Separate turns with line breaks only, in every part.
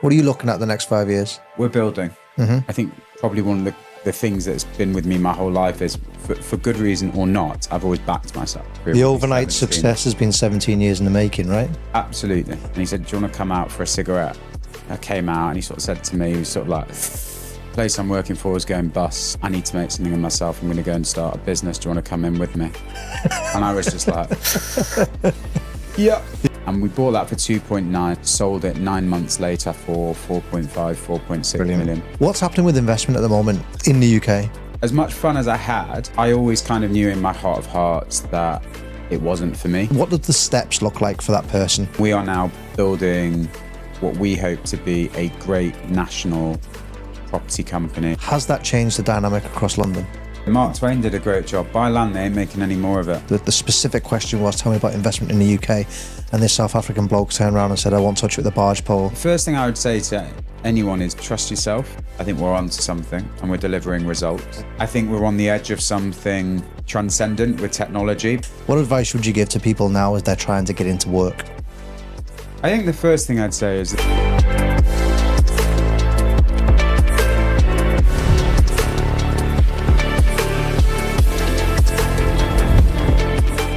What are you looking at the next 5 years?
We're building. I think probably one of the things that's been with me my whole life is, for good reason or not, I've always backed myself.
The overnight success has been 17 years in the making, right?
Absolutely. And he said, do you want to come out for a cigarette? I came out and he sort of said to me, he was sort of like, the place I'm working for is going bust. I need to make something of myself. I'm going to go and start a business. Do you want to come in with me? And I was just like, yeah. And we bought that for 2.9, sold it 9 months later for 4.5, 4.6 million.
What's happening with investment at the moment in the UK?
As much fun as I had, I always kind of knew in my heart of hearts that it wasn't for me.
What did the steps look like for that person?
We are now building what we hope to be a great national property company.
Has that changed the dynamic across London?
Mark Twain did a great job. Buy land, they ain't making any more of it.
The specific question was, tell me about investment in the UK. And this South African bloke turned around and said, I won't touch it with a barge pole.
The first thing I would say to anyone is trust yourself. I think we're onto something and we're delivering results. I think we're on the edge of something transcendent with technology.
What advice would you give to people now as they're trying to get into work?
I think the first thing I'd say is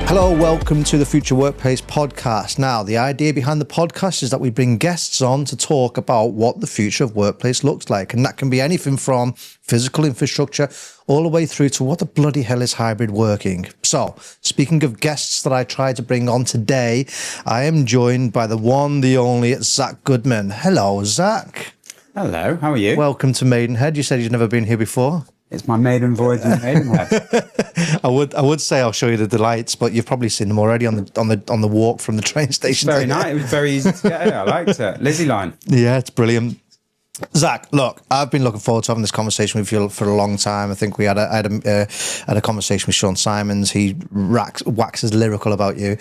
Hello, welcome to the Future Workplace podcast. Now, the idea behind the podcast is that we bring guests on to talk about what the future of workplace looks like. And that can be anything from physical infrastructure all the way through to what the bloody hell is hybrid working. So, speaking of guests that I tried to bring on today, I am joined by the one, the only, Zac Goodman. Hello, Zac.
Hello, how are you?
Welcome to Maidenhead. You said you'd never been here before.
It's my maiden voyage in Maidenhead.
I would say I'll show you the delights, but you've probably seen them already on the walk from the train station.
Very nice. It was very easy to get here. I liked it. Lizzie line.
Yeah, it's brilliant. Zac, look, I've been looking forward to having this conversation with you for a long time. I think we had a conversation with Sean Simons. He waxes lyrical about you,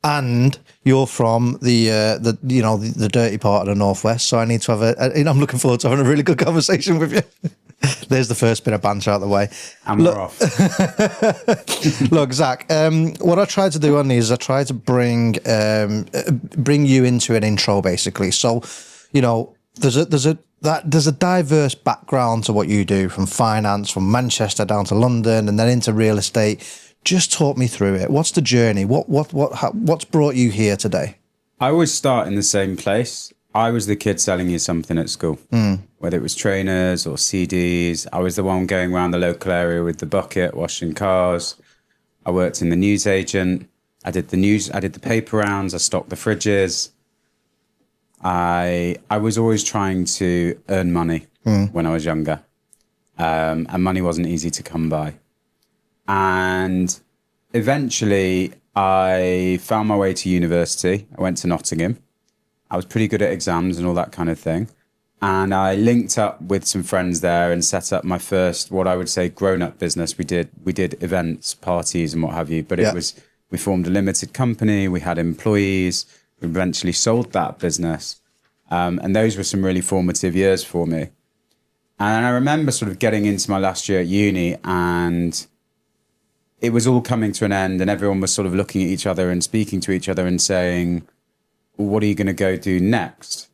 and you're from the dirty part of the northwest. So I need to have I'm looking forward to having a really good conversation with you. There's the first bit of banter out of the way.
And we're off.
Look, Zac, what I tried to do on these is I tried to bring you into an intro, basically. So, you know, there's a diverse background to what you do, from finance, from Manchester down to London, and then into real estate. Just talk me through it. What's the journey? What's brought you here today?
I always start in the same place. I was the kid selling you something at school, whether it was trainers or CDs. I was the one going around the local area with the bucket, washing cars. I worked in the newsagent. I did the paper rounds. I stocked the fridges. I was always trying to earn money when I was younger, and money wasn't easy to come by. And eventually I found my way to university. I went to Nottingham. I was pretty good at exams and all that kind of thing. And I linked up with some friends there and set up my first, what I would say, grown-up business. We did events, parties and what have you. But we formed a limited company. We had employees. We eventually sold that business. And those were some really formative years for me. And I remember sort of getting into my last year at uni, and it was all coming to an end, and everyone was sort of looking at each other and speaking to each other and saying, what are you going to go do next?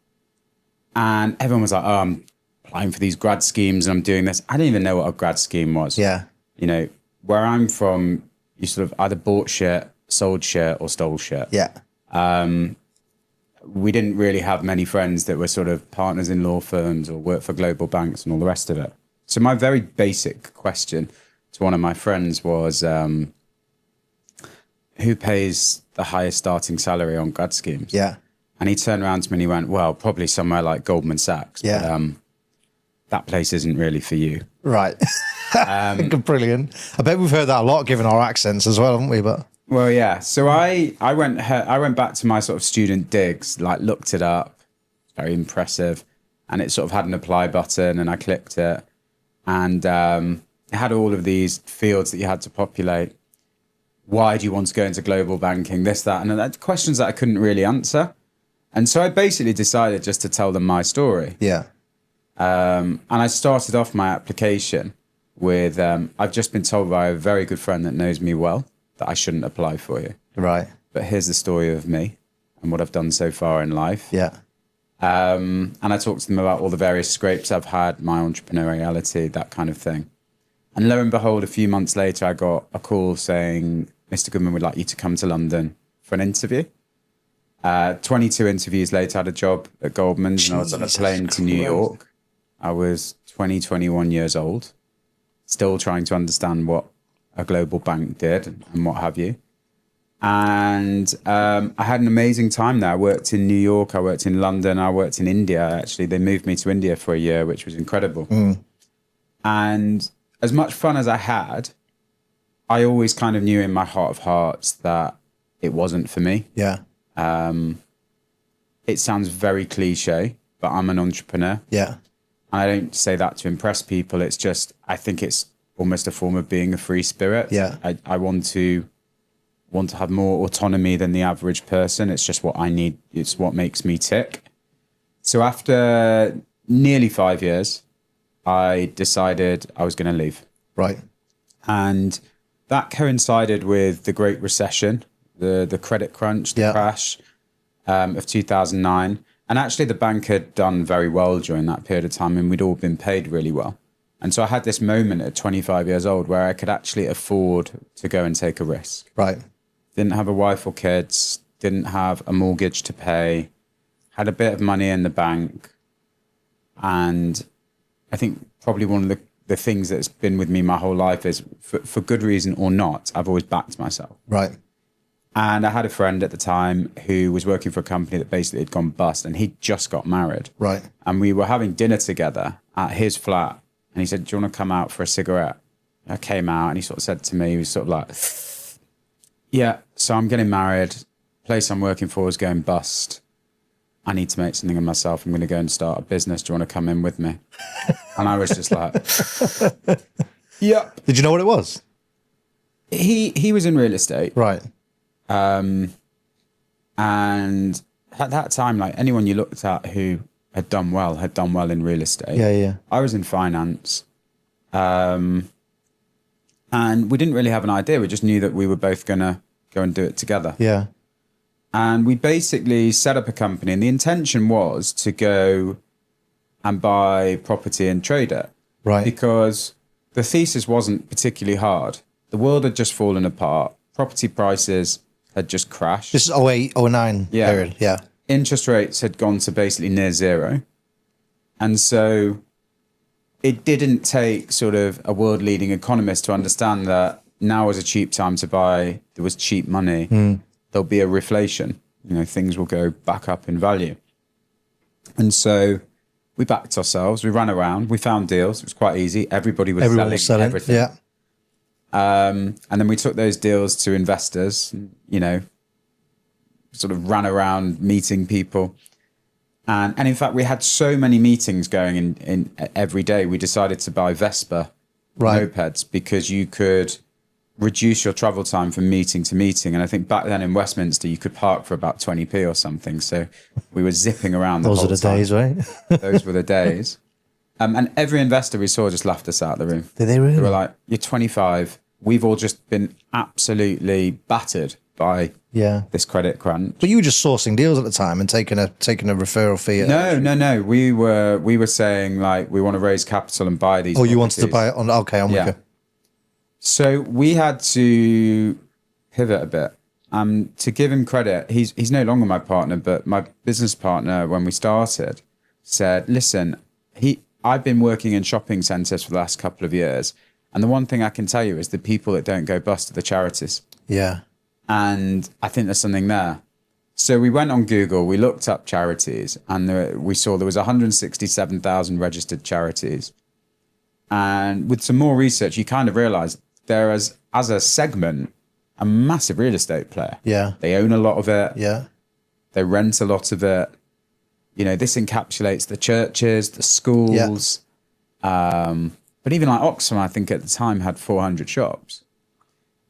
And everyone was like, oh, I'm applying for these grad schemes and I'm doing this. I didn't even know what a grad scheme was.
Yeah.
You know, where I'm from, you sort of either bought shit, sold shit, or stole shit.
Yeah.
We didn't really have many friends that were sort of partners in law firms or worked for global banks and all the rest of it. So my very basic question to one of my friends was, who pays the highest starting salary on grad schemes?
Yeah.
And he turned around to me and he went, well, probably somewhere like Goldman Sachs.
Yeah.
But that place isn't really for you.
Right. Brilliant. I bet we've heard that a lot given our accents as well, haven't we? But
well, yeah. So I went back to my sort of student digs, like looked it up, very impressive. And it sort of had an apply button and I clicked it. And it had all of these fields that you had to populate. Why do you want to go into global banking? This, that, and that, questions that I couldn't really answer. And so I basically decided just to tell them my story.
Yeah.
And I started off my application with, I've just been told by a very good friend that knows me well that I shouldn't apply for you.
Right.
But here's the story of me and what I've done so far in life.
Yeah.
And I talked to them about all the various scrapes I've had, my entrepreneuriality, that kind of thing. And lo and behold, a few months later, I got a call saying, Mr. Goodman would like you to come to London for an interview. 22 interviews later, I had a job at Goldman's and I was on a plane to New York. I was 21 years old, still trying to understand what a global bank did and what have you. And I had an amazing time there. I worked in New York, I worked in London, I worked in India. Actually, they moved me to India for a year, which was incredible. And as much fun as I had, I always kind of knew in my heart of hearts that it wasn't for me.
Yeah.
It sounds very cliche, but I'm an entrepreneur.
Yeah.
I don't say that to impress people. It's just, I think it's almost a form of being a free spirit.
Yeah.
I want to have more autonomy than the average person. It's just what I need. It's what makes me tick. So after nearly 5 years, I decided I was going to leave.
Right.
And that coincided with the Great Recession, the credit crunch, the crash of 2009. And actually the bank had done very well during that period of time and we'd all been paid really well. And so I had this moment at 25 years old where I could actually afford to go and take a risk.
Right.
Didn't have a wife or kids, didn't have a mortgage to pay, had a bit of money in the bank. And I think probably one of the things that's been with me my whole life is, for good reason or not, I've always backed myself.
Right.
And I had a friend at the time who was working for a company that basically had gone bust and he'd just got married.
Right.
And we were having dinner together at his flat. And he said, do you want to come out for a cigarette? I came out and he sort of said to me, he was sort of like, yeah, so I'm getting married. Place I'm working for is going bust. I need to make something of myself. I'm going to go and start a business. Do you want to come in with me? And I was just like, yeah.
Did you know what it was?
He was in real estate.
Right.
And at that time, like anyone you looked at who had done well in real estate.
Yeah, yeah.
I was in finance. And we didn't really have an idea. We just knew that we were both going to go and do it together.
Yeah.
And we basically set up a company and the intention was to go and buy property and trade it.
Right.
Because the thesis wasn't particularly hard. The world had just fallen apart. Property prices had just crashed.
This is 08, 09 period. Yeah.
Interest rates had gone to basically near zero. And so it didn't take sort of a world-leading economist to understand that now was a cheap time to buy. There was cheap money. There'll be a reflation. You know, things will go back up in value. And so we backed ourselves. We ran around. We found deals. It was quite easy. Everybody was selling everything.
Yeah.
And then we took those deals to investors, you know, sort of ran around meeting people. And in fact, we had so many meetings going in every day. We decided to buy Vespa mopeds because you could reduce your travel time from meeting to meeting. And I think back then in Westminster, you could park for about 20p or something. So we were zipping around the
Those
whole
are the
time.
days, right?
Those were the days. And every investor we saw just laughed us out of the room.
Did they really?
They were like, you're 25. We've all just been absolutely battered by this credit crunch.
But you were just sourcing deals at the time and taking a referral fee.
No. We were saying like we want to raise capital and buy these.
Oh, you wanted to buy it on? Okay, I'm with you.
So we had to pivot a bit. To give him credit, he's no longer my partner, but my business partner when we started said, "Listen, I've been working in shopping centres for the last couple of years, and the one thing I can tell you is the people that don't go bust are the charities."
Yeah.
And I think there's something there. So we went on Google, we looked up charities, and we saw there was 167,000 registered charities. And with some more research, you kind of realize there is, as a segment, a massive real estate player.
Yeah.
They own a lot of it.
Yeah.
They rent a lot of it. You know, this encapsulates the churches, the schools. Yeah. But even like Oxfam, I think at the time had 400 shops.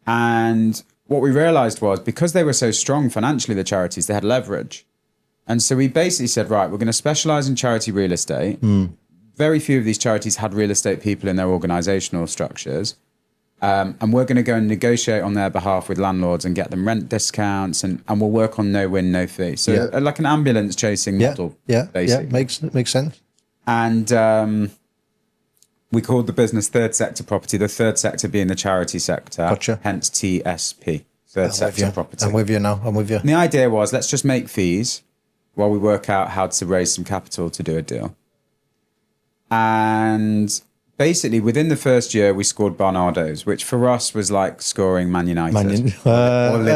And what we realized was because they were so strong financially, the charities, they had leverage. And so we basically said, right, we're going to specialize in charity real estate. Very few of these charities had real estate people in their organizational structures. And we're going to go and negotiate on their behalf with landlords and get them rent discounts, and we'll work on no win, no fee. So like an ambulance chasing model, basically.
Yeah, makes sense.
And we called the business third sector property, the third sector being the charity sector,
Gotcha.
hence TSP, third sector property.
I'm with you now. I'm with you.
And the idea was, let's just make fees while we work out how to raise some capital to do a deal. And basically, within the first year, we scored Barnardo's, which for us was like scoring Man United or Liverpool.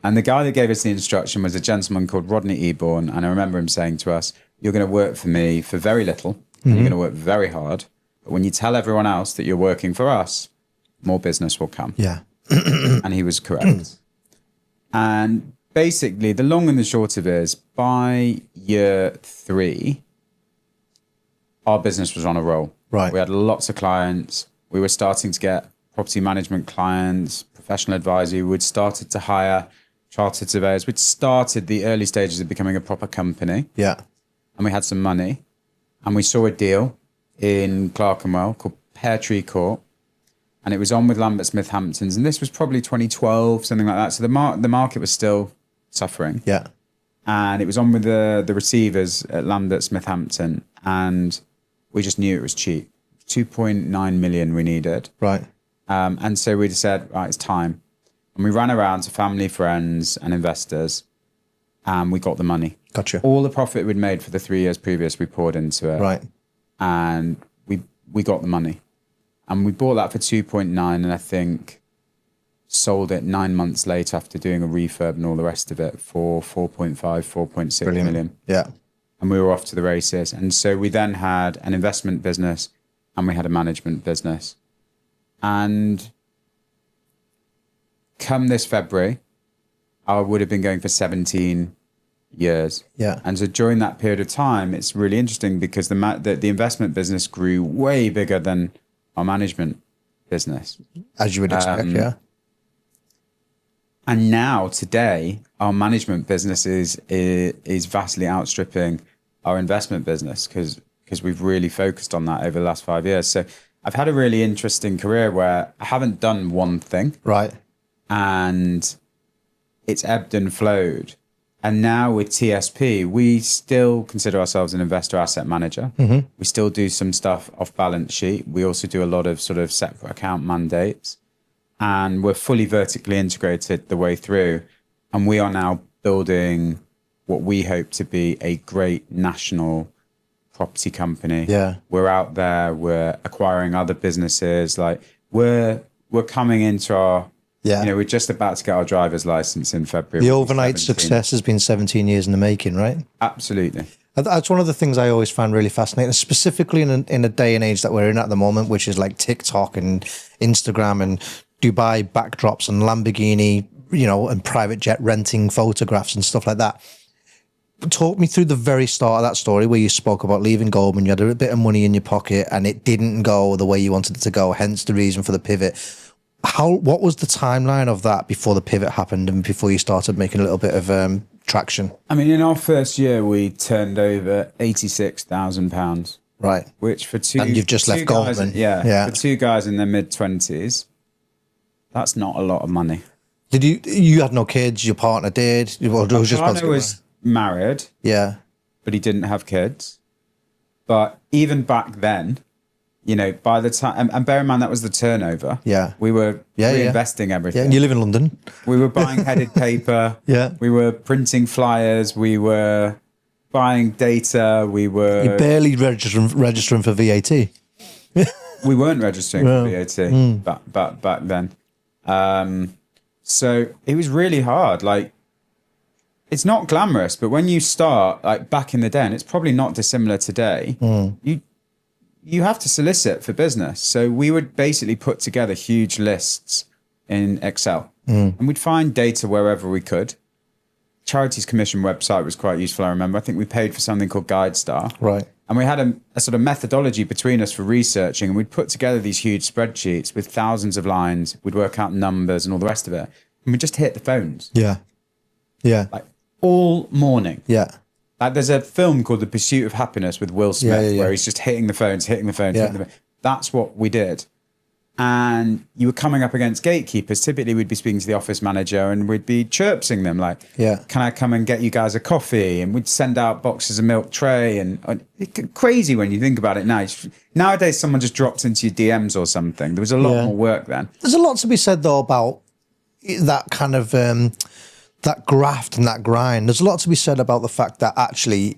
And the guy that gave us the instruction was a gentleman called Rodney Eborn. And I remember him saying to us, you're going to work for me for very little. And you're going to work very hard. But when you tell everyone else that you're working for us, more business will come.
Yeah.
And he was correct. And basically, the long and the short of it is, by year 3, our business was on a roll.
Right.
We had lots of clients. We were starting to get property management clients, professional advisory. We'd started to hire chartered surveyors. We'd started the early stages of becoming a proper company.
Yeah.
And we had some money. And we saw a deal in Clerkenwell called Pear Tree Court. And it was on with Lambert Smith Hamptons. And this was probably 2012, something like that. So the market was still suffering.
Yeah.
And it was on with the receivers at Lambert Smith Hampton. And we just knew it was cheap. 2.9 million we needed.
Right.
And so we just said, right, it's time. And we ran around to family, friends and investors, and we got the money.
Gotcha.
All the profit we'd made for the 3 years previous, we poured into it.
Right.
And we got the money. And we bought that for 2.9, and I think sold it 9 months later after doing a refurb and all the rest of it for 4.5, 4.6 million.
Yeah.
And we were off to the races. And so we then had an investment business and we had a management business. And come this February, I would have been going for 17 years.
Yeah.
And so during that period of time, it's really interesting because the investment business grew way bigger than our management business.
As you would expect, yeah.
And now, today, our management business is vastly outstripping our investment business because we've really focused on that over the last 5 years. So I've had a really interesting career where I haven't done one thing.
Right.
And it's ebbed and flowed. And now with TSP, we still consider ourselves an investor asset manager. Mm-hmm. We still do some stuff off balance sheet. We also do a lot of sort of separate account mandates. And we're fully vertically integrated the way through. And we are now building what we hope to be a great national property company.
Yeah.
We're out there, we're acquiring other businesses. Like we're coming into our, we're just about to get our driver's license in February.
The overnight success has been 17 years in the making, right?
Absolutely.
That's one of the things I always find really fascinating, specifically in a day and age that we're in at the moment, which is like TikTok and Instagram and Dubai backdrops and Lamborghini, and private jet renting photographs and stuff like that. Talk me through the very start of that story where you spoke about leaving Goldman, you had a bit of money in your pocket and it didn't go the way you wanted it to go, hence the reason for the pivot. What was the timeline of that before the pivot happened and before you started making a little bit of traction? I
mean, in our first year, we turned over £86,000.
Right.
Which for two...
And you've just left Goldman.
Yeah. For two guys in their mid-20s, that's not a lot of money.
Did you had no kids, your partner did?
My partner was married.
Yeah.
But he didn't have kids. But even back then, by the time, and bear in mind that was the turnover.
Yeah.
We were reinvesting everything.
Yeah, and you live in London.
We were buying headed paper.
Yeah.
We were printing flyers. We were buying data. We were...
You're barely registering for VAT.
We weren't registering for VAT back then. So it was really hard. Like, it's not glamorous, but when you start, like back in the day, and it's probably not dissimilar today, you have to solicit for business. So we would basically put together huge lists in Excel, and we'd find data wherever we could. Charities Commission website was quite useful, I remember. I think we paid for something called GuideStar.
Right.
And we had a sort of methodology between us for researching, and we'd put together these huge spreadsheets with thousands of lines. We'd work out numbers and all the rest of it. And we'd just hit the phones.
Yeah. Yeah.
Like all morning.
Yeah.
Like there's a film called The Pursuit of Happiness with Will Smith where he's just hitting the phones. That's what we did. And you were coming up against gatekeepers. Typically, we'd be speaking to the office manager and we'd be chirping them like, can I come and get you guys a coffee? And we'd send out boxes of milk tray. And it's crazy when you think about it now. Nowadays, someone just drops into your DMs or something. There was a lot more work then.
There's a lot to be said, though, about that kind of that graft and that grind. There's a lot to be said about the fact that actually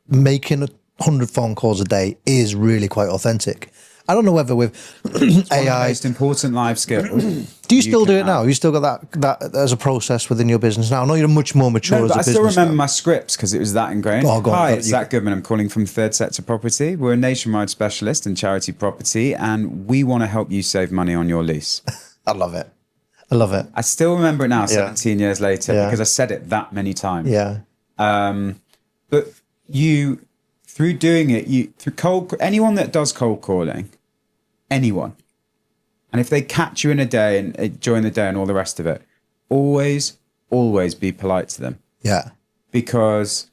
making 100 phone calls a day is really quite authentic. I don't know whether with AI,
most important life skill.
Do you still do it now? You still got that as a process within your business now? I know you're much more mature as a business.
I still remember my scripts because it was that ingrained.
Oh, go on,
Hi, it's Zac Goodman. I'm calling from Third Sector Property. We're a nationwide specialist in charity property, and we want to help you save money on your lease.
I love it. I love it.
I still remember it now, 17 years later, because I said it that many times.
Yeah.
But through doing it, anyone that does cold calling, anyone, and if they catch you in a day and during the day and all the rest of it, always be polite to them.
Yeah.
Because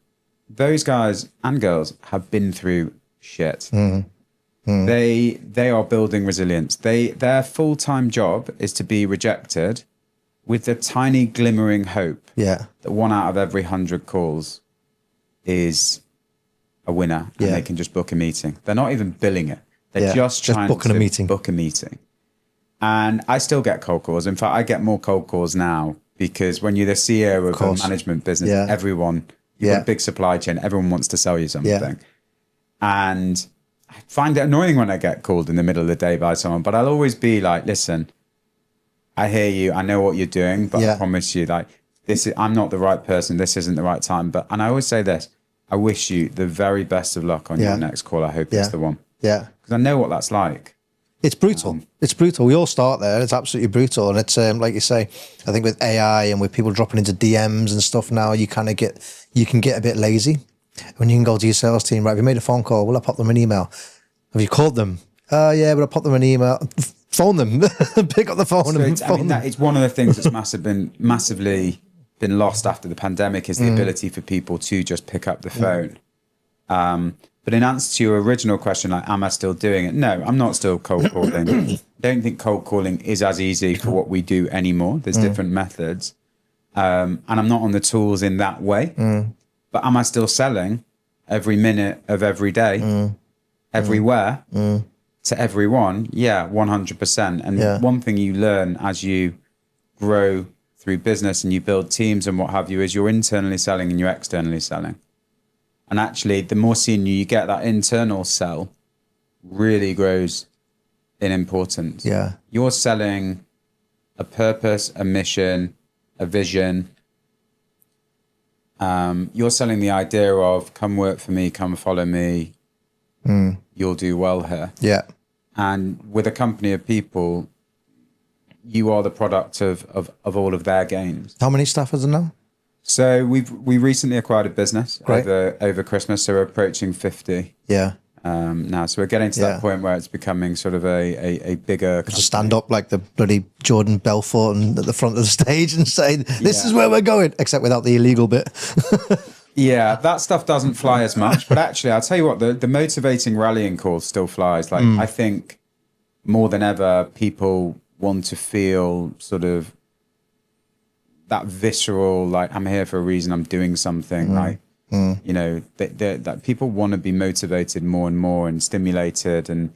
those guys and girls have been through shit. They are building resilience. Their full-time job is to be rejected with the tiny glimmering hope that 1 out of every 100 calls is a winner and they can just book a meeting. They're not even billing it. They're just trying to book a meeting. And I still get cold calls. In fact, I get more cold calls now because when you're the CEO of a management business, everyone, you've got a big supply chain, everyone wants to sell you something. And I find it annoying when I get called in the middle of the day by someone, but I'll always be like, listen, I hear you, I know what you're doing, but I promise you, like, I'm not the right person, this isn't the right time. And I always say this, I wish you the very best of luck on your next call. I hope it's the one.
Yeah.
Because I know what that's like.
It's brutal. It's brutal. We all start there. It's absolutely brutal. And it's like you say, I think with AI and with people dropping into DMs and stuff now, you can get a bit lazy. When you can go to your sales team, right, have you made a phone call? Will I pop them an email? Have you called them? Yeah, but I pop them an email. Phone them. Pick up the phone and phone them.
It's one of the things that's massively been lost after the pandemic is the ability for people to just pick up the phone. But in answer to your original question, like, am I still doing it? No, I'm not still cold calling. I don't think cold calling is as easy for what we do anymore. There's different methods. And I'm not on the tools in that way. But am I still selling every minute of every day, everywhere, to everyone? Yeah, 100%. And one thing you learn as you grow through business and you build teams and what have you is you're internally selling and you're externally selling. And actually, the more senior you get, that internal sell really grows in importance.
Yeah.
You're selling a purpose, a mission, a vision. You're selling the idea of come work for me, come follow me. You'll do well here.
Yeah.
And with a company of people, you are the product of all of their gains.
How many staff is there now?
So we recently acquired a business over Christmas, so we're approaching 50.
Yeah.
Now, so we're getting to that point where it's becoming sort of a bigger.
Just stand up like the bloody Jordan Belfort and at the front of the stage and say, "This is where we're going," except without the illegal bit.
Yeah, that stuff doesn't fly as much. But actually, I'll tell you what, the motivating rallying call still flies. Like I think more than ever, people want to feel sort of that visceral, like, I'm here for a reason, I'm doing something, like, you know, that people want to be motivated more and more and stimulated and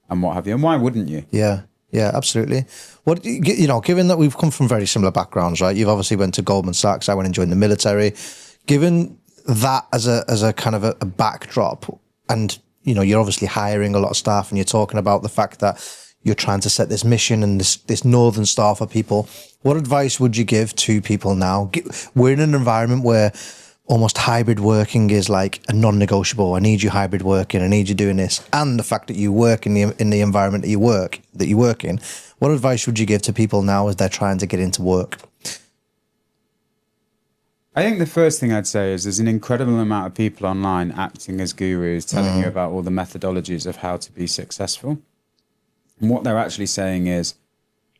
what have you. And why wouldn't you?
Yeah, absolutely. What, you know, given that we've come from very similar backgrounds, right? You've obviously went to Goldman Sachs, I went and joined the military. Given that as a kind of a backdrop, and, you know, you're obviously hiring a lot of staff and you're talking about the fact that you're trying to set this mission and this Northern Star for people. What advice would you give to people now? We're in an environment where almost hybrid working is like a non-negotiable. I need you hybrid working. I need you doing this. And the fact that you work in the environment that you work in. What advice would you give to people now as they're trying to get into work?
I think the first thing I'd say is there's an incredible amount of people online acting as gurus, telling you about all the methodologies of how to be successful. And what they're actually saying is,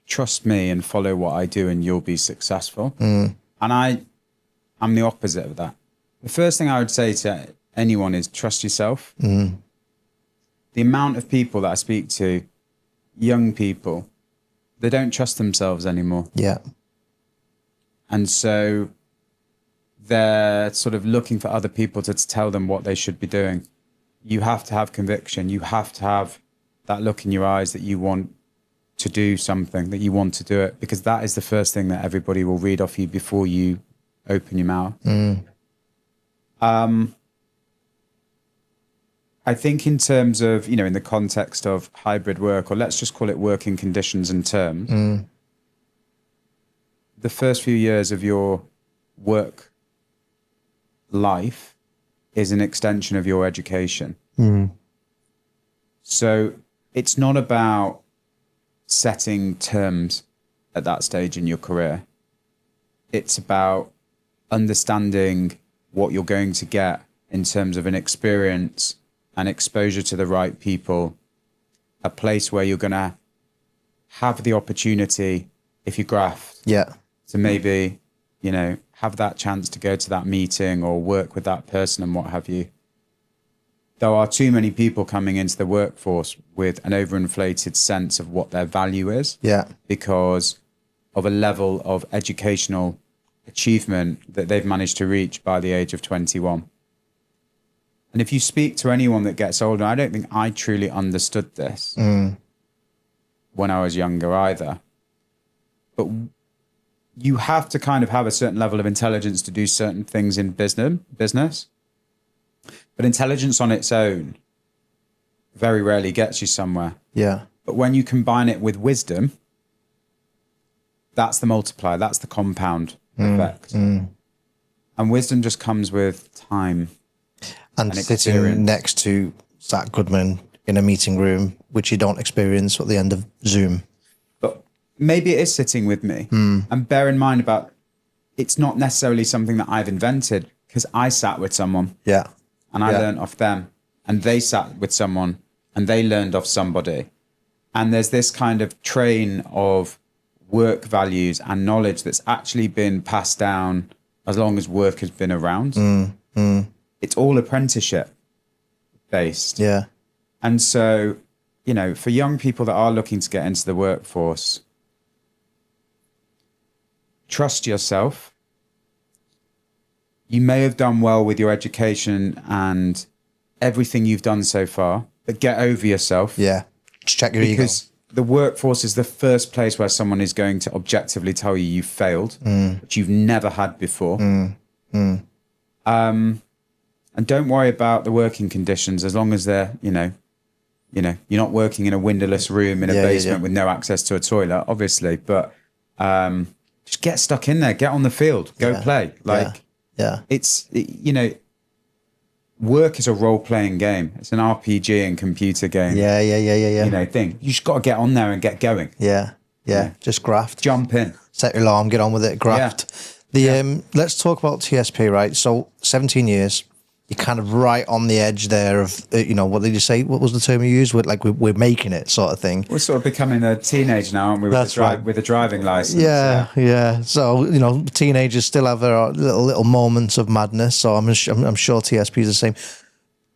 trust me and follow what I do and you'll be successful. And I'm the opposite of that. The first thing I would say to anyone is trust yourself. The the amount of people that I speak to, young people, they don't trust themselves anymore.
Yeah.
And so they're sort of looking for other people to tell them what they should be doing. You have to have conviction. You have to have that look in your eyes that you want to do something, that you want to do it, because that is the first thing that everybody will read off you before you open your mouth. I think in terms of, you know, in the context of hybrid work, or let's just call it working conditions and terms, the first few years of your work life is an extension of your education. So it's not about setting terms at that stage in your career. It's about understanding what you're going to get in terms of an experience and exposure to the right people, a place where you're going to have the opportunity, if you graft, to maybe, you know, have that chance to go to that meeting or work with that person and what have you. There are too many people coming into the workforce with an overinflated sense of what their value is, because of a level of educational achievement that they've managed to reach by the age of 21. And if you speak to anyone that gets older, I don't think I truly understood this when I was younger either. But you have to kind of have a certain level of intelligence to do certain things in business. But intelligence on its own very rarely gets you somewhere. But when you combine it with wisdom, that's the multiplier, that's the compound effect. And wisdom just comes with time.
And sitting next to Zac Goodman in a meeting room, which you don't experience at the end of Zoom.
But maybe it is sitting with me. And bear in mind about, it's not necessarily something that I've invented, because I sat with someone. And I learned off them. And they sat with someone and they learned off somebody. And there's this kind of train of work values and knowledge that's actually been passed down as long as work has been around. It's all apprenticeship based. And so, you know, for young people that are looking to get into the workforce, trust yourself. You may have done well with your education and everything you've done so far, but get over yourself.
Just check your ego.
Because the workforce is the first place where someone is going to objectively tell you you've failed, which you've never had before. And don't worry about the working conditions as long as they're, you know, you're not working in a windowless room in a basement with no access to a toilet, obviously. But just get stuck in there, get on the field, go play. It's, you know, work is a role-playing game. It's an RPG and computer game. You know, thing. You just got to get on there and get going.
Just graft.
Jump in.
Set your alarm, get on with it, graft. Let's talk about TSP, right? So 17 years. You're kind of right on the edge there of, you know, what did you say? What was the term you used? We're making it sort of thing.
We're sort of becoming a teenage now, aren't we? With a driving license.
So, you know, teenagers still have their little moments of madness. So I'm sure TSP is the same.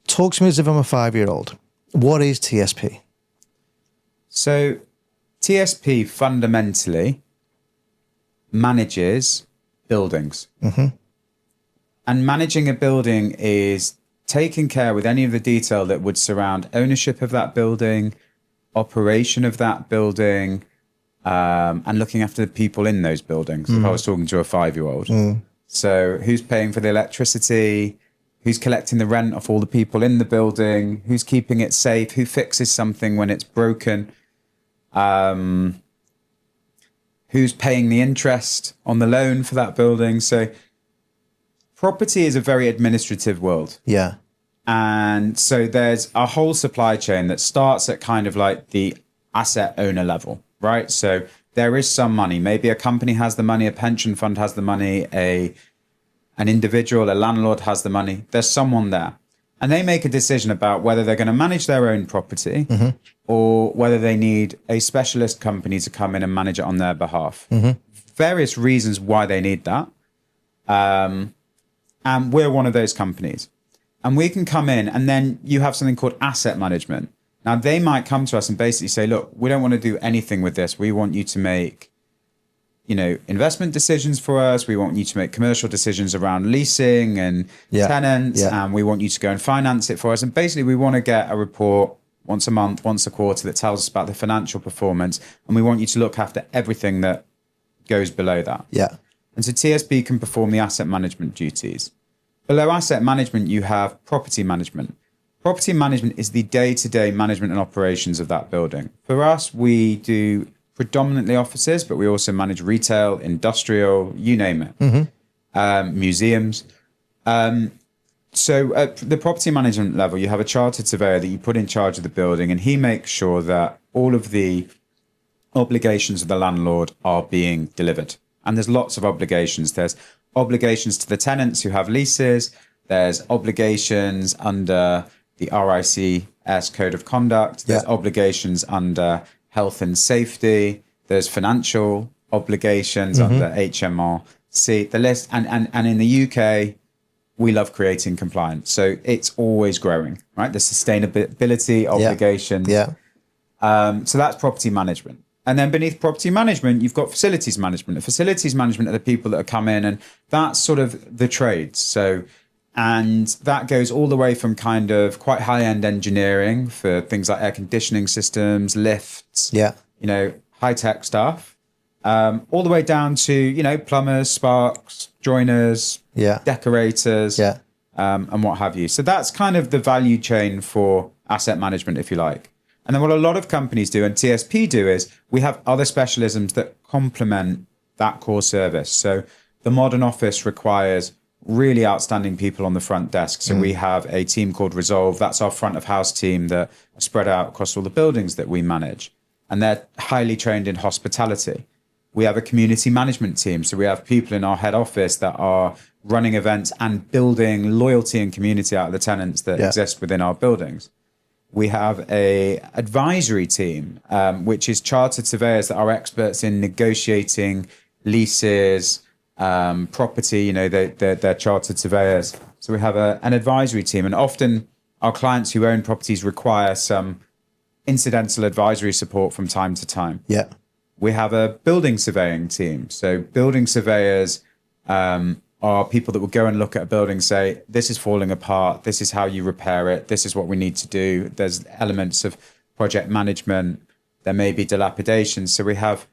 Talk to me as if I'm a 5-year-old. What is TSP?
So TSP fundamentally manages buildings. And managing a building is taking care with any of the detail that would surround ownership of that building, operation of that building, and looking after the people in those buildings. If I was talking to a 5-year-old. So who's paying for the electricity? Who's collecting the rent off all the people in the building? Who's keeping it safe? Who fixes something when it's broken? Who's paying the interest on the loan for that building? So property is a very administrative world. And so there's a whole supply chain that starts at kind of like the asset owner level, right? So there is some money. Maybe a company has the money, a pension fund has the money, an individual, a landlord has the money. There's someone there. And they make a decision about whether they're going to manage their own property or whether they need a specialist company to come in and manage it on their behalf. Various reasons why they need that. And we're one of those companies. And we can come in, and then you have something called asset management. Now, they might come to us and basically say, look, we don't want to do anything with this. We want you to make, investment decisions for us. We want you to make commercial decisions around leasing and tenants. And we want you to go and finance it for us. And basically, we want to get a report once a month, once a quarter that tells us about the financial performance. And we want you to look after everything that goes below that.
Yeah.
And so TSB can perform the asset management duties. Below asset management, you have property management. Property management is the day-to-day management and operations of that building. For us, we do predominantly offices, but we also manage retail, industrial, you name it, museums. So at the property management level, you have a chartered surveyor that you put in charge of the building, and he makes sure that all of the obligations of the landlord are being delivered. And there's lots of obligations. There's obligations to the tenants who have leases. There's obligations under the RICS Code of Conduct. There's obligations under health and safety. There's financial obligations under HMRC. The list, and in the UK, we love creating compliance. So it's always growing, right? The sustainability obligations. So that's property management. And then beneath property management, you've got facilities management. And facilities management are the people that come in, and that's sort of the trades. So, and that goes all the way from kind of quite high-end engineering for things like air conditioning systems, lifts, high-tech stuff, all the way down to, plumbers, sparks, joiners, decorators, and what have you. So that's kind of the value chain for asset management, if you like. And then what a lot of companies do, and TSP do, is we have other specialisms that complement that core service. So the modern office requires really outstanding people on the front desk. So we have a team called Resolve. That's our front of house team that are spread out across all the buildings that we manage. And they're highly trained in hospitality. We have a community management team. So we have people in our head office that are running events and building loyalty and community out of the tenants that exist within our buildings. We have a advisory team, which is chartered surveyors that are experts in negotiating leases, property. They're chartered surveyors. So we have an advisory team, and often our clients who own properties require some incidental advisory support from time to time. We have a building surveying team. So building surveyors are people that will go and look at a building, say, this is falling apart, this is how you repair it, this is what we need to do. There's elements of project management, there may be dilapidations. So we have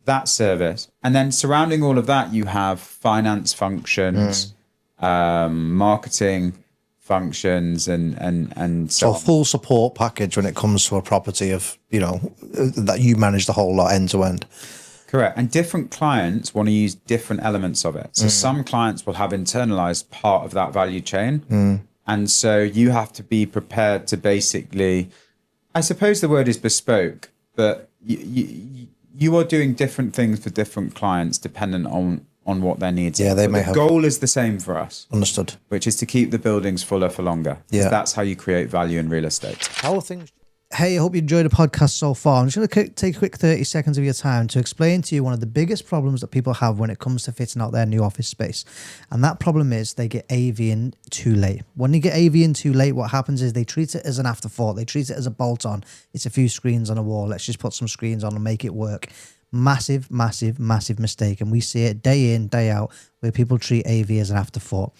that service. And then surrounding all of that, you have finance functions, marketing functions, and
so a full support package when it comes to a property of, that you manage the whole lot end to end.
Correct. And different clients want to use different elements of it. So some clients will have internalized part of that value chain. And so you have to be prepared to basically, I suppose the word is bespoke, but you are doing different things for different clients dependent on what their needs are. The goal is the same for us.
Understood.
Which is to keep the buildings fuller for longer. That's how you create value in real estate.
How are things? Hey, I hope you enjoyed the podcast so far. I'm just going to take a quick 30 seconds of your time to explain to you one of the biggest problems that people have when it comes to fitting out their new office space. And that problem is they get AV in too late. When you get AV in too late, what happens is they treat it as an afterthought. They treat it as a bolt-on. It's a few screens on a wall. Let's just put some screens on and make it work. Massive, massive, massive mistake. And we see it day in, day out, where people treat AV as an afterthought.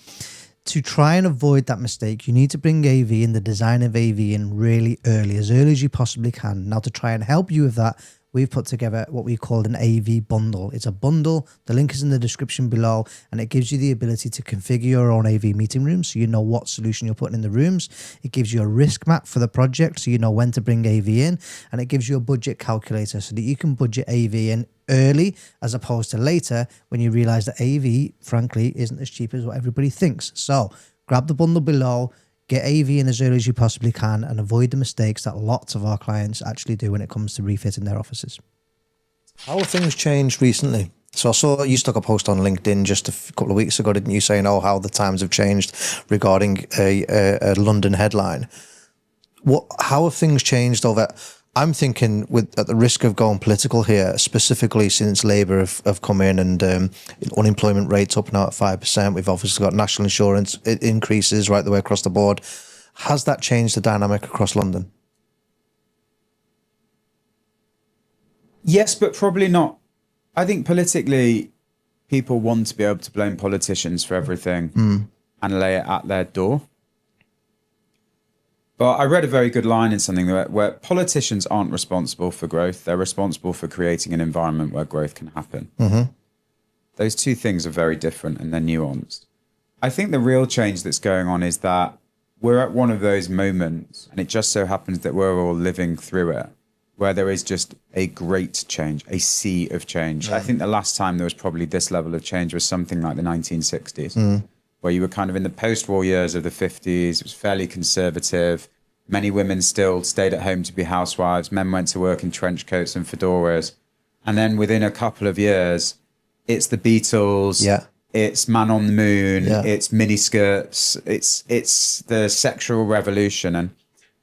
To try and avoid that mistake, you need to bring AV and the design of AV in really early as you possibly can. Now, to try and help you with that, we've put together what we call an AV bundle. It's a bundle. The link is in the description below, and it gives you the ability to configure your own AV meeting room so you know what solution you're putting in the rooms. It gives you a risk map for the project so you know when to bring AV in, and it gives you a budget calculator so that you can budget AV in early as opposed to later when you realize that AV, frankly, isn't as cheap as what everybody thinks. So grab the bundle below, get AV in as early as you possibly can, and avoid the mistakes that lots of our clients actually do when it comes to refitting their offices. How have things changed recently? So I saw you stuck a post on LinkedIn just a couple of weeks ago, didn't you, saying, how the times have changed regarding a London headline. How have things changed over? I'm thinking, at the risk of going political here, specifically since Labour have come in and unemployment rates up now at 5%. We've obviously got national insurance increases right the way across the board. Has that changed the dynamic across London?
Yes, but probably not. I think politically, people want to be able to blame politicians for everything and lay it at their door. But I read a very good line in something where politicians aren't responsible for growth. They're responsible for creating an environment where growth can happen. Those two things are very different and they're nuanced. I think the real change that's going on is that we're at one of those moments, and it just so happens that we're all living through it, where there is just a great change, a sea of change. I think the last time there was probably this level of change was something like the 1960s, where you were kind of in the post-war years of the 50s. It was fairly conservative. Many women still stayed at home to be housewives. Men went to work in trench coats and fedoras. And then within a couple of years, it's the Beatles.
Yeah.
It's Man on the Moon.
Yeah.
It's miniskirts. It's the sexual revolution. And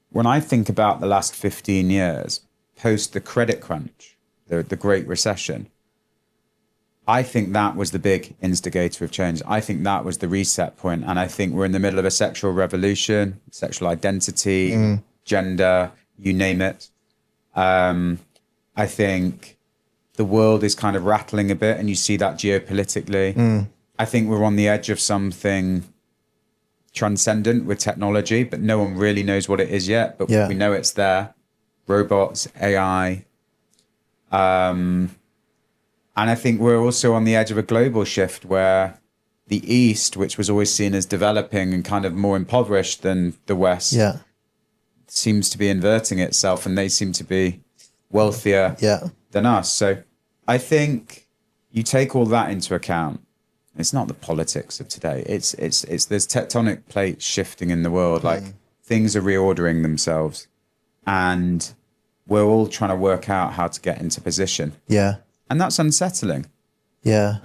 when I think about the last 15 years, post the credit crunch, the Great Recession, I think that was the big instigator of change. I think that was the reset point. And I think we're in the middle of a sexual revolution, sexual identity, gender, you name it. I think the world is kind of rattling a bit, and you see that geopolitically. I think we're on the edge of something transcendent with technology, but no one really knows what it is yet. But we know it's there. Robots, AI. And I think we're also on the edge of a global shift where the East, which was always seen as developing and kind of more impoverished than the West, seems to be inverting itself, and they seem to be wealthier than us. So I think you take all that into account. It's not the politics of today. It's there's tectonic plates shifting in the world. Like things are reordering themselves, and we're all trying to work out how to get into position. Yeah. And that's unsettling. Yeah.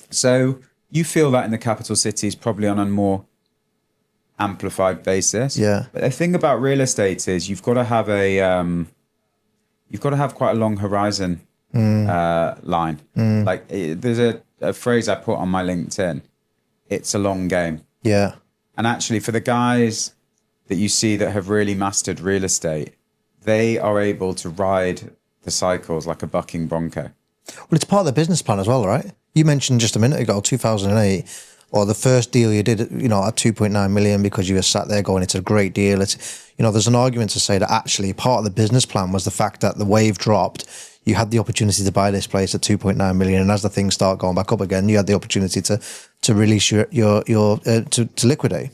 So you feel that in the capital cities, probably on a more amplified basis. Yeah. But the thing about real estate is you've got to have quite a long horizon line. Like there's a phrase I put on my LinkedIn. It's a long game. Yeah. And actually, for the guys that you see that have really mastered real estate, they are able to ride the cycles like a bucking bronco.
Well, it's part of the business plan as well, right? You mentioned just a minute ago, 2008, or the first deal you did, at 2.9 million because you were sat there going, it's a great deal. It's, there's an argument to say that actually part of the business plan was the fact that the wave dropped. You had the opportunity to buy this place at 2.9 million, and as the things start going back up again, you had the opportunity to release your to liquidate.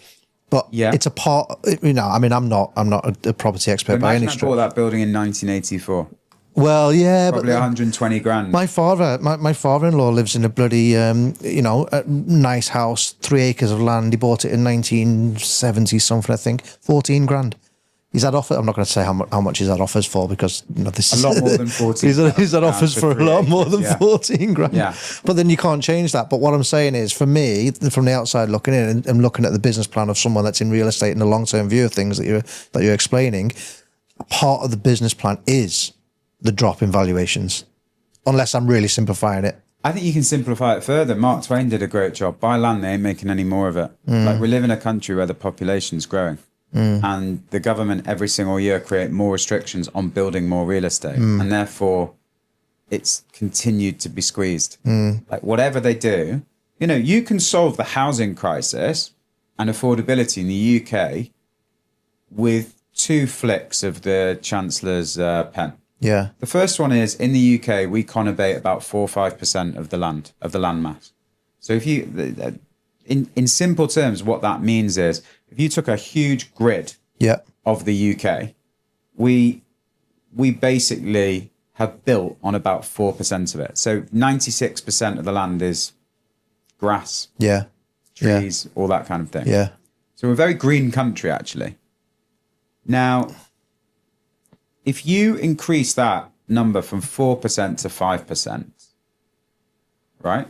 But it's a part. I'm not a property expert by any stretch.
I bought that building in 1984.
Well, yeah,
probably 120 grand.
My father-in-law lives in a bloody, a nice house, 3 acres of land. He bought it in 1970 something, I think, 14 grand. He's had offers. I'm not going to say how much he's had offers for because this is
a lot more than 14.
He's had offers for a lot more than 14 grand. Yeah. But then you can't change that. But what I'm saying is, for me, from the outside looking in and looking at the business plan of someone that's in real estate and the long-term view of things that you're explaining, part of the business plan is the drop in valuations, unless I'm really simplifying it.
I think you can simplify it further. Mark Twain did a great job. Buy land, they ain't making any more of it. Like, we live in a country where the population's growing. And the government every single year create more restrictions on building more real estate. And therefore, it's continued to be squeezed. Like, whatever they do, you can solve the housing crisis and affordability in the UK with 2 flicks of the Chancellor's pen. Yeah. The first one is, in the UK, we conurbate about 4 or 5% of the land mass. So if you, in simple terms, what that means is, if you took a huge grid of the UK, we basically have built on about 4% of it. So 96% of the land is grass, trees, all that kind of thing. Yeah. So we're a very green country, actually. Now, if you increase that number from 4% to 5%, right?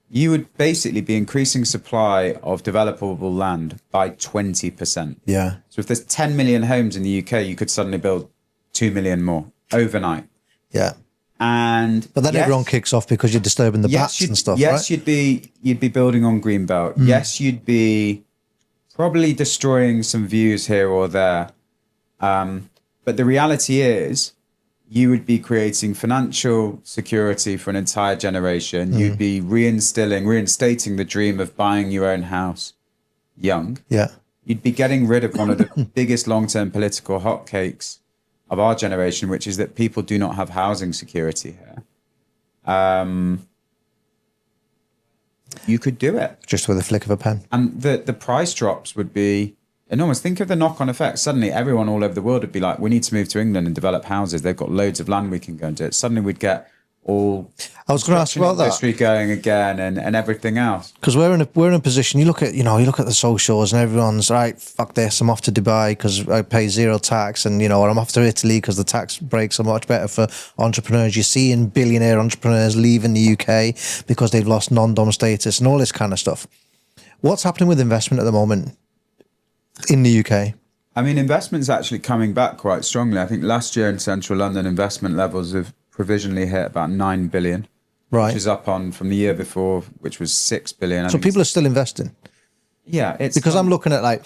You would basically be increasing supply of developable land by 20%. Yeah. So if there's 10 million homes in the UK, you could suddenly build 2 million more overnight. Yeah. But
then everyone kicks off because you're disturbing the bats and stuff,
yes,
right?
you'd be building on Greenbelt. Yes, you'd be probably destroying some views here or there. But the reality is, you would be creating financial security for an entire generation. You'd be reinstating the dream of buying your own house young.
Yeah.
You'd be getting rid of one of the biggest long-term political hotcakes of our generation, which is that people do not have housing security here. You could do it.
Just with a flick of a pen.
And the price drops would be enormous. Think of the knock-on effect. Suddenly, everyone all over the world would be like, we need to move to England and develop houses. They've got loads of land we can go and do it. Suddenly, we'd get all
I was going to ask about that.
Industry going again and everything else.
Because we're in a position. You look at the socials and everyone's right. Fuck this! I'm off to Dubai because I pay zero tax, and or I'm off to Italy because the tax breaks are much better for entrepreneurs. You're seeing billionaire entrepreneurs leaving the UK because they've lost non-dom status and all this kind of stuff. What's happening with investment at the moment in the UK?
I mean, investment's actually coming back quite strongly. I think last year in central London, investment levels have provisionally hit about 9 billion.
Right.
Which is up on from the year before, which was 6 billion.
So people are still investing.
Yeah, it's
because I'm looking at like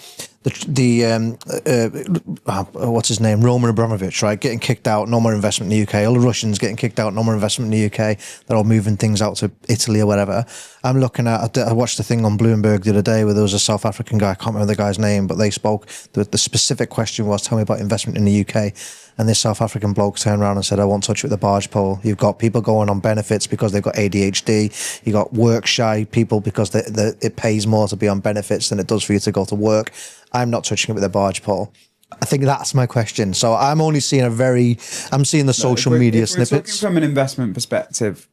what's his name, Roman Abramovich, right, getting kicked out, no more investment in the UK. All the Russians getting kicked out, no more investment in the UK. They're all moving things out to Italy or whatever. I'm looking at. I watched a thing on Bloomberg the other day where there was a South African guy. I can't remember the guy's name, but they spoke. The specific question was, "Tell me about investment in the UK." And this South African bloke turned around and said, "I won't touch it with a barge pole." You've got people going on benefits because they've got ADHD. You got work shy people because it pays more to be on benefits than it does for you to go to work. I'm not touching it with a barge pole. I think that's my question. So I'm only seeing I'm seeing the social media snippets.
Talking from an investment perspective,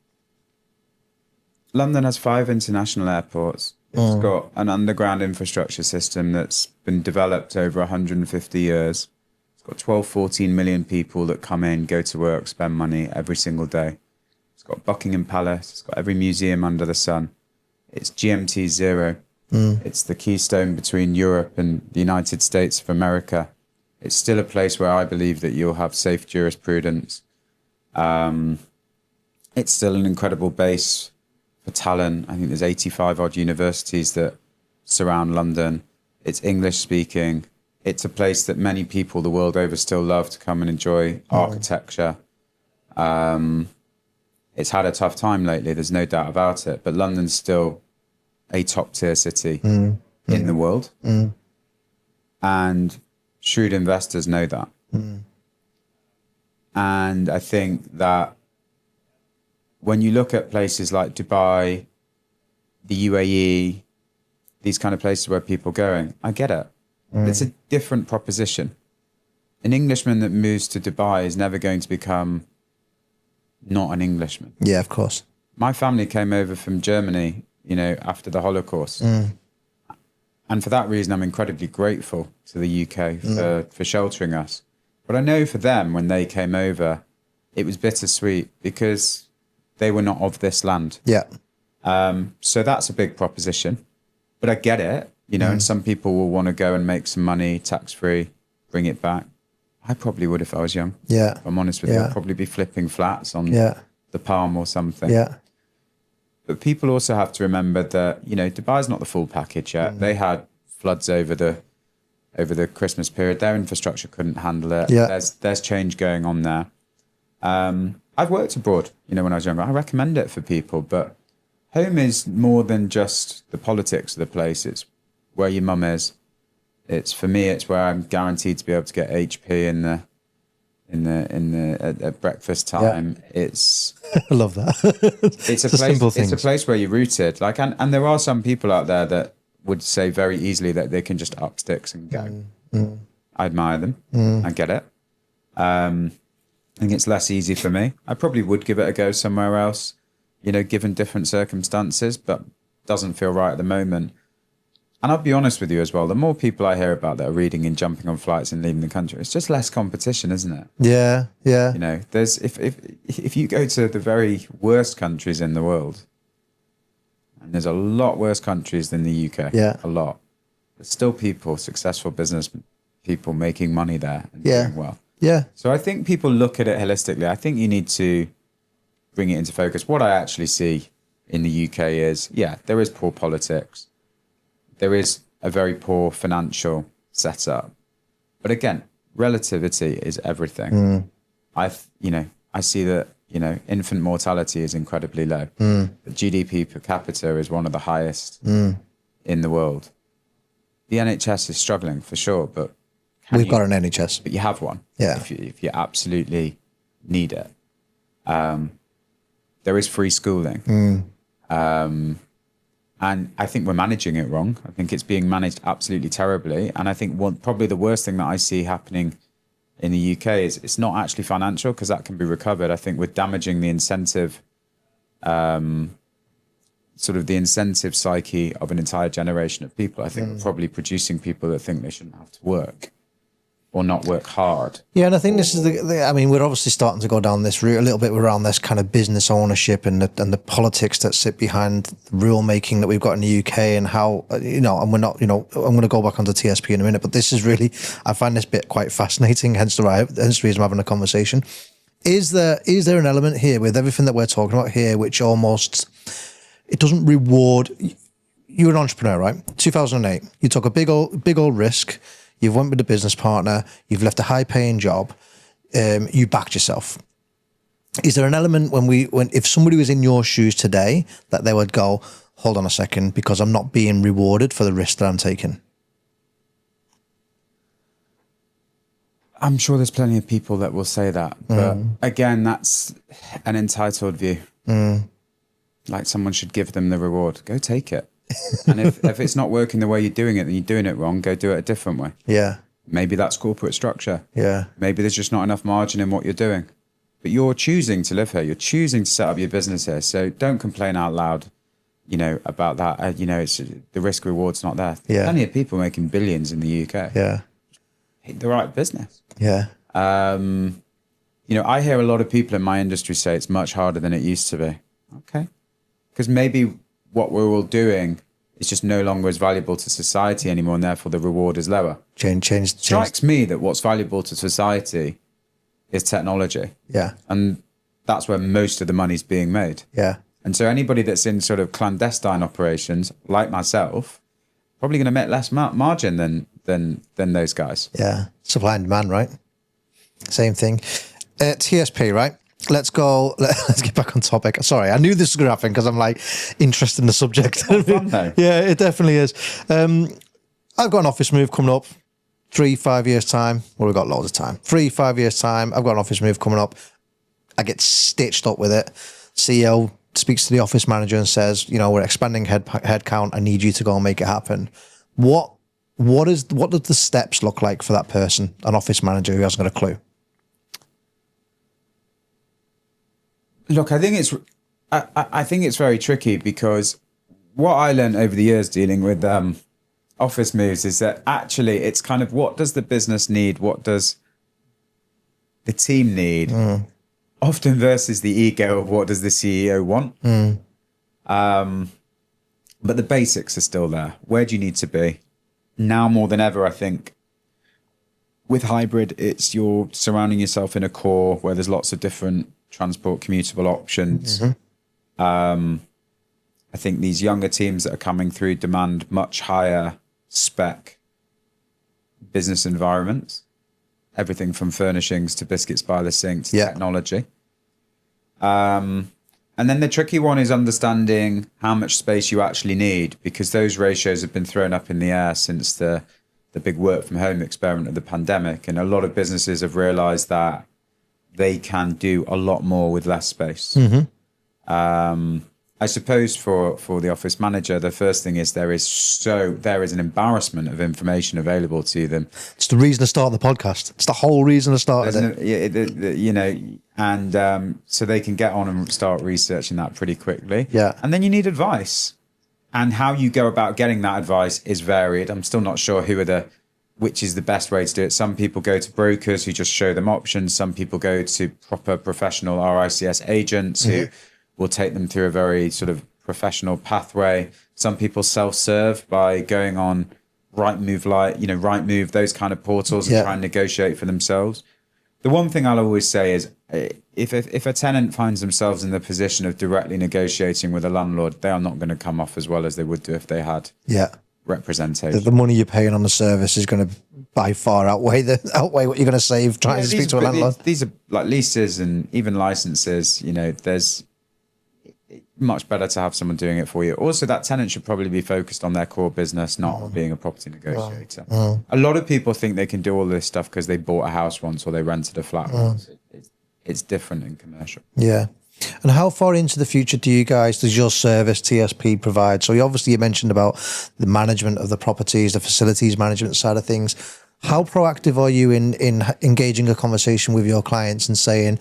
London has 5 international airports. It's got an underground infrastructure system that's been developed over 150 years. It's got 12, 14 million people that come in, go to work, spend money every single day. It's got Buckingham Palace. It's got every museum under the sun. It's GMT zero. It's the keystone between Europe and the United States of America. It's still a place where I believe that you'll have safe jurisprudence. It's still an incredible base for talent. I think there's 85 odd universities that surround London. It's English speaking. It's a place that many people the world over still love to come and enjoy architecture. It's had a tough time lately, there's no doubt about it, but London's still a top tier city in the world. And shrewd investors know that. And I think that when you look at places like Dubai, the UAE, these kind of places where people are going, I get it. It's a different proposition. An Englishman that moves to Dubai is never going to become not an Englishman.
Yeah, of course.
My family came over from Germany, after the Holocaust. And for that reason, I'm incredibly grateful to the UK for sheltering us. But I know for them, when they came over, it was bittersweet because they were not of this land.
Yeah.
So that's a big proposition. But I get it, and some people will want to go and make some money tax-free, bring it back. I probably would if I was young.
Yeah.
If I'm honest with you, I'd probably be flipping flats on the Palm or something.
Yeah.
But people also have to remember that, Dubai's not the full package yet. They had floods over the Christmas period. Their infrastructure couldn't handle it.
Yeah.
There's change going on there. I've worked abroad, when I was younger. I recommend it for people, but home is more than just the politics of the place. It's where your mum is. For me, it's where I'm guaranteed to be able to get HP at breakfast time. It's
I love that.
it's a place. It's a place where you're rooted. And there are some people out there that would say very easily that they can just up sticks and go. I admire them. I get it. I think it's less easy for me. I probably would give it a go somewhere else, given different circumstances, but doesn't feel right at the moment. And I'll be honest with you as well, the more people I hear about that are reading and jumping on flights and leaving the country, it's just less competition, isn't it?
Yeah, yeah.
There's if you go to the very worst countries in the world, and there's a lot worse countries than the UK, a lot, there's still people, successful business people making money there and doing well.
Yeah.
So I think people look at it holistically. I think you need to bring it into focus. What I actually see in the UK is, there is poor politics. There is a very poor financial setup. But again, relativity is everything. I see that, infant mortality is incredibly low. The GDP per capita is one of the highest in the world. The NHS is struggling for sure, but
we've got an NHS.
But you have one.
Yeah.
If you absolutely need it. There is free schooling. And I think we're managing it wrong. I think it's being managed absolutely terribly. And I think probably the worst thing that I see happening in the UK is it's not actually financial, because that can be recovered. I think we're damaging the incentive, sort of the incentive psyche of an entire generation of people. I think we're probably producing people that think they shouldn't have to work or not work hard.
Yeah, and I think this is I mean, we're obviously starting to go down this route a little bit around this kind of business ownership and the politics that sit behind the rule making that we've got in the UK, and how, and we're not, I'm going to go back onto TSP in a minute, but this is really, I find this bit quite fascinating, hence the reason I'm having a conversation. Is there an element here with everything that we're talking about here, which almost, it doesn't reward, you're an entrepreneur, right? 2008, you took a big old risk. You've went with a business partner, you've left a high paying job, you backed yourself. Is there an element when if somebody was in your shoes today that they would go, hold on a second, because I'm not being rewarded for the risk that I'm taking?
I'm sure there's plenty of people that will say that. But again, that's an entitled view. Like someone should give them the reward. Go take it. And if it's not working the way you're doing it, then you're doing it wrong. Go do it a different way.
Yeah.
Maybe that's corporate structure.
Yeah.
Maybe there's just not enough margin in what you're doing. But you're choosing to live here. You're choosing to set up your business here. So don't complain out loud, about that. It's the risk reward's not there.
Yeah.
Plenty of people making billions in the UK.
Yeah.
Hit the right business.
Yeah.
I hear a lot of people in my industry say it's much harder than it used to be. Okay. Because maybe what we're all doing is just no longer as valuable to society anymore, and therefore the reward is lower.
Change.
Strikes me that what's valuable to society is technology.
Yeah.
And that's where most of the money's being made.
Yeah.
And so anybody that's in sort of clandestine operations, like myself, probably going to make less margin than those guys.
Yeah. Supply and demand, right? Same thing. TSP, right? Let's get back on topic. Sorry, I knew this was going to happen because I'm like interested in the subject.
Fun, though.
Yeah, it definitely is. I've got an office move coming up 3-5 years time. Well, we've got loads of time. 3-5 years time. I've got an office move coming up. I get stitched up with it. CEO speaks to the office manager and says, we're expanding head count. I need you to go and make it happen. What does the steps look like for that person, an office manager who hasn't got a clue?
Look, I think it's very tricky, because what I learned over the years dealing with office moves is that actually it's kind of, what does the business need? What does the team need? Often versus the ego of what does the CEO want? But the basics are still there. Where do you need to be? Now more than ever, I think, with hybrid, it's you're surrounding yourself in a core where there's lots of different transport commutable options. I think these younger teams that are coming through demand much higher spec business environments, everything from furnishings to biscuits by the sink to technology. And then the tricky one is understanding how much space you actually need, because those ratios have been thrown up in the air since the big work from home experiment of the pandemic. And a lot of businesses have realized that they can do a lot more with less space. I suppose for the office manager, the first thing is there is an embarrassment of information available to them.
It's the reason to start the podcast. It's the whole reason to start it.
So they can get on and start researching that pretty quickly.
Yeah.
And then you need advice. And how you go about getting that advice is varied. I'm still not sure which is the best way to do it. Some people go to brokers who just show them options. Some people go to proper professional RICS agents who will take them through a very sort of professional pathway. Some people self-serve by going on Rightmove, those kind of portals and try and negotiate for themselves. The one thing I'll always say is if a tenant finds themselves in the position of directly negotiating with a landlord, they are not going to come off as well as they would do if they had representation.
The money you're paying on the service is going to by far outweigh what you're going to save trying to speak to a landlord.
These are like leases and even licenses. There's much better to have someone doing it for you. Also, that tenant should probably be focused on their core business, not being a property negotiator. A lot of people think they can do all this stuff because they bought a house once or they rented a flat once. It's different in commercial.
Yeah. And how far into the future does your service TSP provide? So you mentioned about the management of the properties, the facilities management side of things. How proactive are you in engaging a conversation with your clients and saying,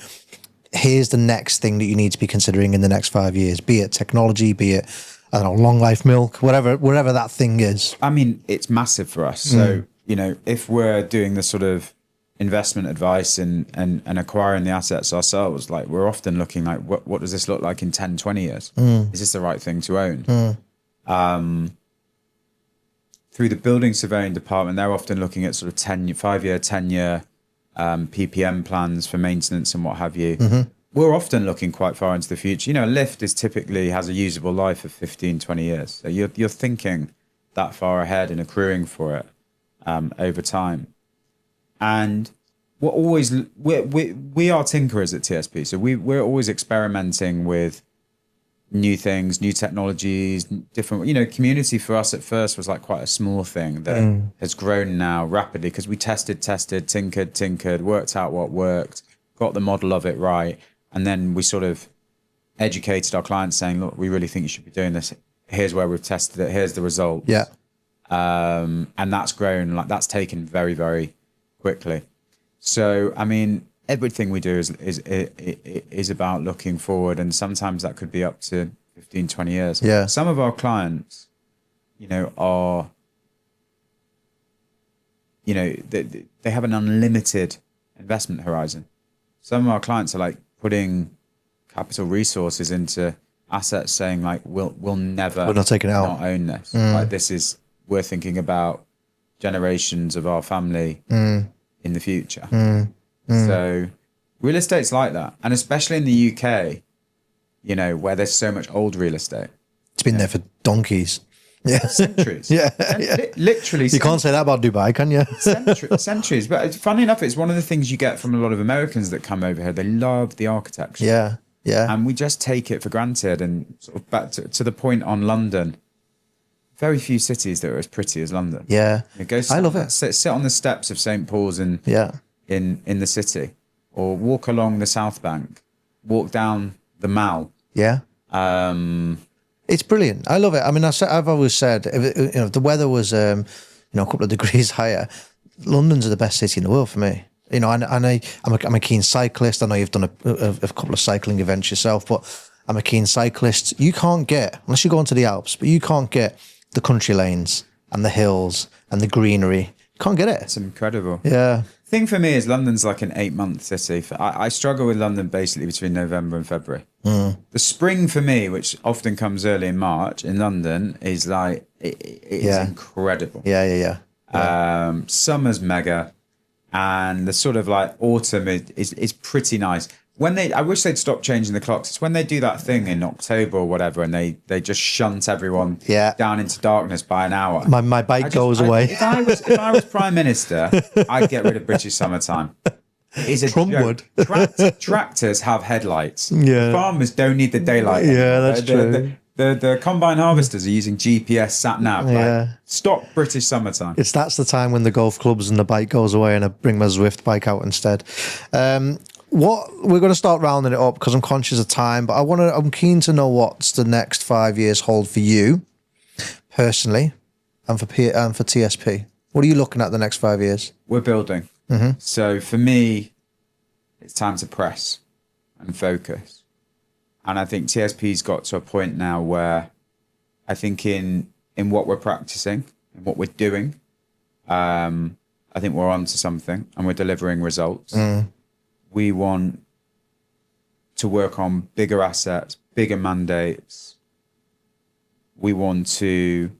here's the next thing that you need to be considering in the next 5 years, be it technology, be it, I don't know, long life milk, whatever that thing is?
I mean, it's massive for us. So, if we're doing the sort of investment advice and acquiring the assets ourselves, like we're often looking like, what does this look like in 10, 20 years? Is this the right thing to own? Through the building surveying department, they're often looking at sort of 5-year, 10-year PPM plans for maintenance and what have you. We're often looking quite far into the future. A lift typically has a usable life of 15, 20 years. So you're thinking that far ahead and accruing for it over time. And we are tinkerers at TSP. So we're always experimenting with new things, new technologies, different, community for us at first was like quite a small thing that has grown now rapidly because we tested, tinkered, worked out what worked, got the model of it right. And then we sort of educated our clients saying, look, we really think you should be doing this. Here's where we've tested it. Here's the results.
Yeah.
And that's grown, that's taken very, very quickly. So, I mean, everything we do is about looking forward, and sometimes that could be up to 15, 20 years.
Yeah.
Some of our clients, are, they have an unlimited investment horizon. Some of our clients are like putting capital resources into assets, saying like, we're not taking it out, not own this. Like we're thinking about generations of our family in the future. So real estate's like that. And especially in the UK, where there's so much old real estate.
It's been there for donkeys. Yeah.
Centuries. Literally.
You can't say that about Dubai, can you?
Centuries. But funny enough, it's one of the things you get from a lot of Americans that come over here. They love the architecture.
Yeah. Yeah.
And we just take it for granted. And sort of back to the point on London, very few cities that are as pretty as London.
Yeah. I love it.
Sit on the steps of St. Paul's in the city, or walk along the South Bank, walk down the Mall.
Yeah. It's brilliant. I love it. I mean, I've always said, if the weather was, a couple of degrees higher, London's the best city in the world for me. And I'm a keen cyclist. I know you've done a couple of cycling events yourself, but I'm a keen cyclist. You can't get, unless you go into the Alps, but you can't get the country lanes and the hills and the greenery. You can't get it.
It's incredible.
Yeah.
Thing for me is London's like an 8-month city. I struggle with London basically between November and February. The spring for me, which often comes early in March in London, is like it's incredible.
Yeah.
Summer's mega, and the sort of like autumn is pretty nice. I wish they'd stop changing the clocks. It's when they do that thing in October or whatever, and they just shunt everyone down into darkness by an hour.
My bike goes away.
If I was Prime Minister, I'd get rid of British summertime. It's a
Trump
joke.
would.
Tractors have headlights.
Yeah.
Farmers don't need the daylight.
Yeah, that's true.
The combine harvesters are using GPS sat nav.
Yeah.
Stop British summertime.
That's the time when the golf clubs and the bike goes away, and I bring my Zwift bike out instead. We're going to start rounding it up because I'm conscious of time, but I'm keen to know what's the next 5 years hold for you personally and for TSP. What are you looking at the next 5 years?
We're building. So for me, it's time to press and focus. And I think TSP's got to a point now where I think in what we're practicing and what we're doing, I think we're onto something and we're delivering results. We want to work on bigger assets, bigger mandates. We want to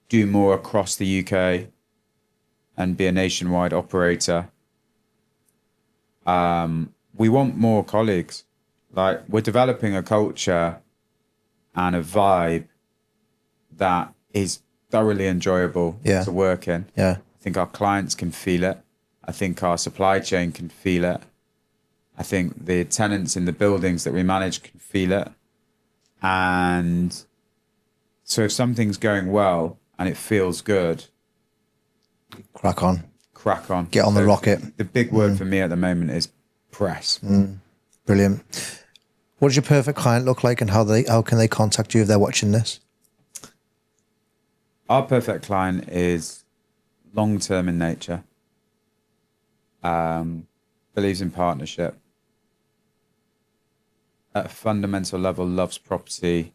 do more across the UK and be a nationwide operator. We want more colleagues. Like, we're developing a culture and a vibe that is thoroughly enjoyable to work in.
Yeah.
I think our clients can feel it. I think our supply chain can feel it. I think the tenants in the buildings that we manage can feel it. And so if something's going well and it feels good,
Crack on.
Get
on the rocket.
The big word for me at the moment is press.
Brilliant. What does your perfect client look like, and how can they contact you if they're watching this?
Our perfect client is long-term in nature, believes in partnership, at a fundamental level loves property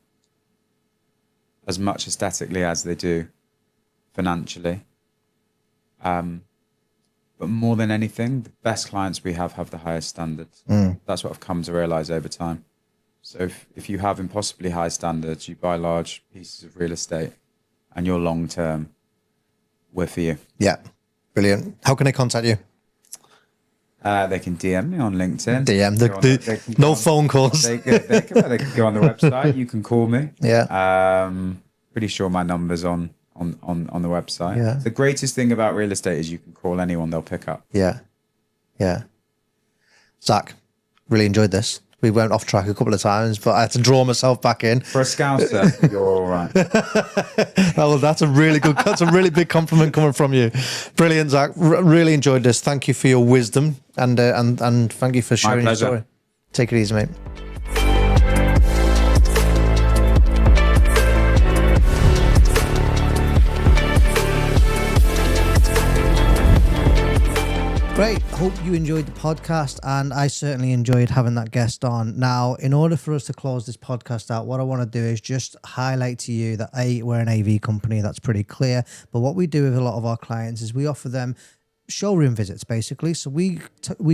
as much aesthetically as they do financially. But more than anything, the best clients we have the highest standards. That's what I've come to realize over time. So if you have impossibly high standards, you buy large pieces of real estate and you're long-term, we're for you.
Yeah. Brilliant. How can they contact you?
They can DM me on LinkedIn.
No phone calls.
They can go on the website. You can call me.
Yeah.
Pretty sure my number's on the website.
Yeah.
The greatest thing about real estate is you can call anyone, they'll pick up.
Yeah. Yeah. Zac, really enjoyed this. We went off track a couple of times, but I had to draw myself back in.
For a Scouser, you're all right.
That's a really big compliment coming from you. Brilliant, Zac. Really enjoyed this. Thank you for your wisdom and thank you for sharing your story. Take it easy, mate. Great. Hope you enjoyed the podcast, and I certainly enjoyed having that guest on. Now, in order for us to close this podcast out, what I want to do is just highlight to you that we're an AV company. That's pretty clear. But what we do with a lot of our clients is we offer them showroom visits, basically. So we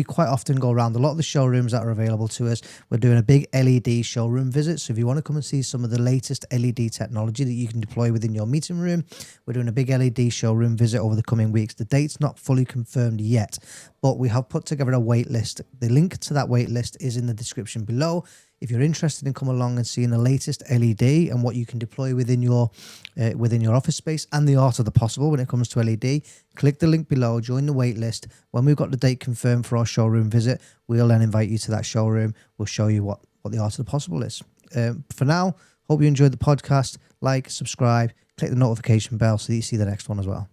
quite often go around a lot of the showrooms that are available to us. We're doing a big LED showroom visit. So if you want to come and see some of the latest LED technology that you can deploy within your meeting room, we're doing a big LED showroom visit over the coming weeks. The date's not fully confirmed yet, but we have put together a wait list. The link to that wait list is in the description below. If you're interested in coming along and seeing the latest LED and what you can deploy within your office space and the art of the possible when it comes to LED, click the link below, join the wait list. When we've got the date confirmed for our showroom visit, we'll then invite you to that showroom. We'll show you what the art of the possible is. For now, hope you enjoyed the podcast. Like, subscribe, click the notification bell so that you see the next one as well.